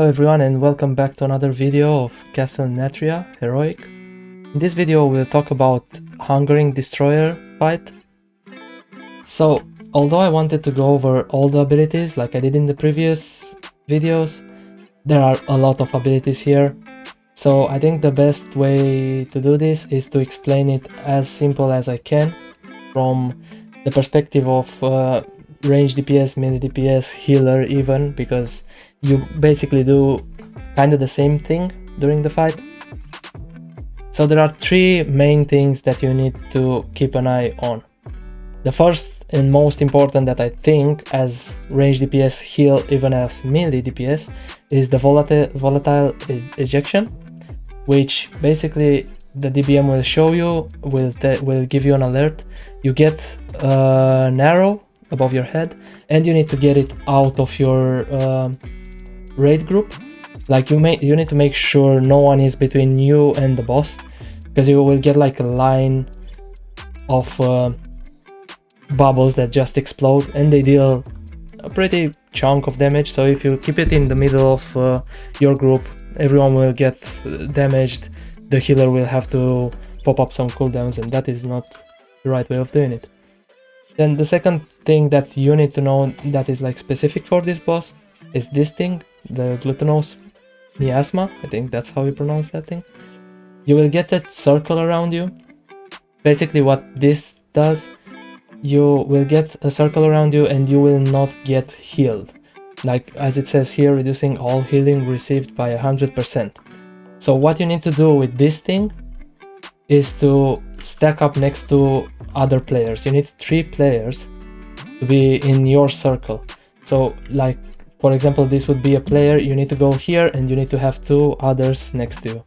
Hello everyone and welcome back to another video of Castle Nathria Heroic. In this video we'll talk about Hungering Destroyer fight. So, although I wanted to go over all the abilities like I did in the previous videos, there are a lot of abilities here. So I think the best way to do this is to explain it as simple as I can from the perspective of range DPS, melee DPS, healer even, because you basically do kind of the same thing during the fight. So there are three main things that you need to keep an eye on. The first and most important that I think as range DPS heal even as melee DPS is the volatile ejection, which basically the DBM will show you, will give you an alert. You get an arrow above your head and you need to get it out of your raid group. Like you need to make sure no one is between you and the boss, because you will get like a line of bubbles that just explode and they deal a pretty chunk of damage. So if you keep it in the middle of your group, everyone will get damaged. The healer will have to pop up some cooldowns, and that is not the right way of doing it. Then the second thing that you need to know that is like specific for this boss is this thing, the glutinous miasma. I think that's how you pronounce that thing. You will get that circle around you. Basically what this does, you will get a circle around you and you will not get healed. Like as it says here, reducing all healing received by 100%. So what you need to do with this thing is to stack up next to other players. You need 3 players to be in your circle. So like, for example, this would be a player, you need to go here and you need to have 2 others next to you.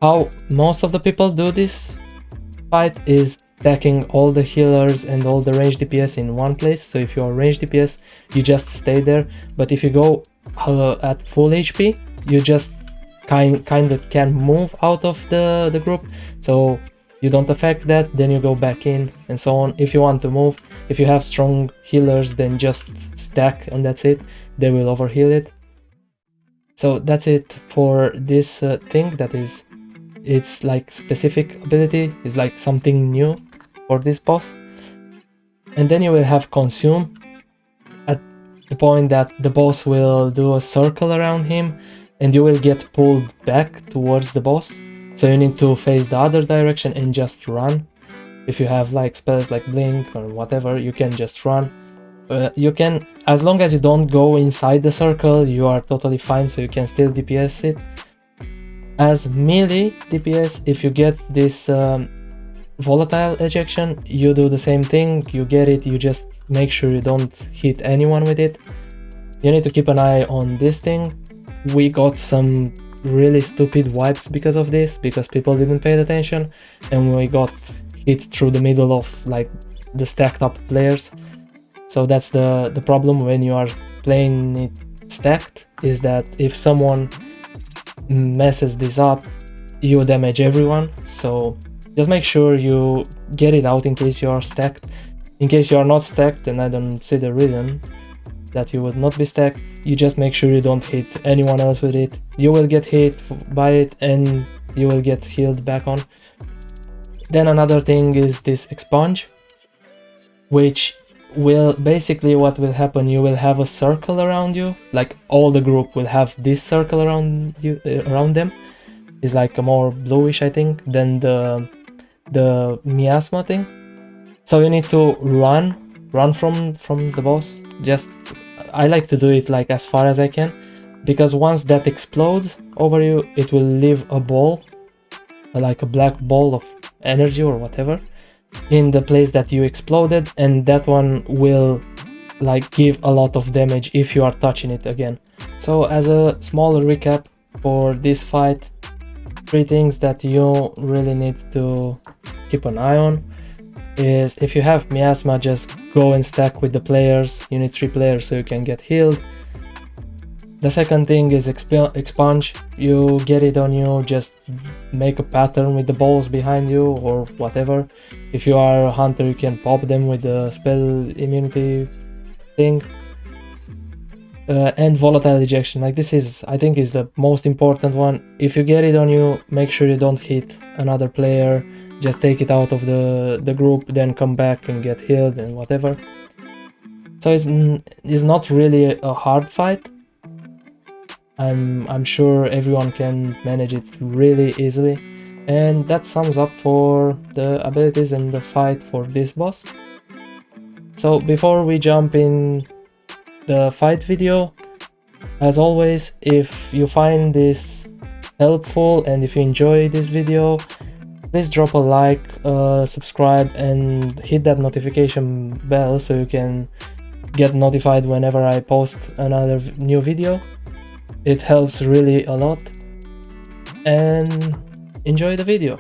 How most of the people do this fight is stacking all the healers and all the range DPS in one place. So if you're range DPS, you just stay there. But if you go at full HP, you just kind of can move out of the group. So you don't affect that, then you go back in and so on. If you want to move, if you have strong healers, then just stack and that's it. They will overheal it. So that's it for this thing. That is, it's like specific ability, is like something new for this boss. And then you will have consume at the point that the boss will do a circle around him and you will get pulled back towards the boss. So you need to face the other direction and just run. If you have like spells like blink or whatever, you can just run. You can, as long as you don't go inside the circle, you are totally fine, so you can still DPS it. As melee DPS, if you get this volatile ejection, you do the same thing. You get it, you just make sure you don't hit anyone with it. You need to keep an eye on this thing. We got some really stupid wipes because of this, because people didn't pay attention and we got hit through the middle of like the stacked up players. So that's the problem when you are playing it stacked, is that if someone messes this up, you damage everyone. So just make sure you get it out in case you are stacked. In case you are not stacked, and I don't see the reason that you would not be stacked, you just make sure you don't hit anyone else with it. You will get hit by it and you will get healed back on. Then another thing is this expunge, which will basically, what will happen, you will have a circle around you, like all the group will have this circle around you, around them. It's like a more bluish, I think, than the miasma thing. So you need to run from the boss. Just, I like to do it like as far as I can, because once that explodes over you, it will leave a ball, like a black ball of energy or whatever, in the place that you exploded, and that one will like give a lot of damage if you are touching it again. So as a small recap for this fight, 3 things that you really need to keep an eye on is, if you have miasma, just go and stack with the players. You need 3 players so you can get healed. The second thing is expunge. You get it on you, just make a pattern with the balls behind you or whatever. If you are a hunter, you can pop them with the spell immunity thing. and volatile ejection. Like this is, I think, is the most important one. If you get it on you, make sure you don't hit another player. Just take it out of the group, then come back and get healed and whatever. So it's not really a hard fight. I'm sure everyone can manage it really easily. And that sums up for the abilities and the fight for this boss. So before we jump in the fight video, as always, if you find this helpful and if you enjoy this video, please drop a like, subscribe, and hit that notification bell so you can get notified whenever I post another new video. It helps really a lot. And enjoy the video.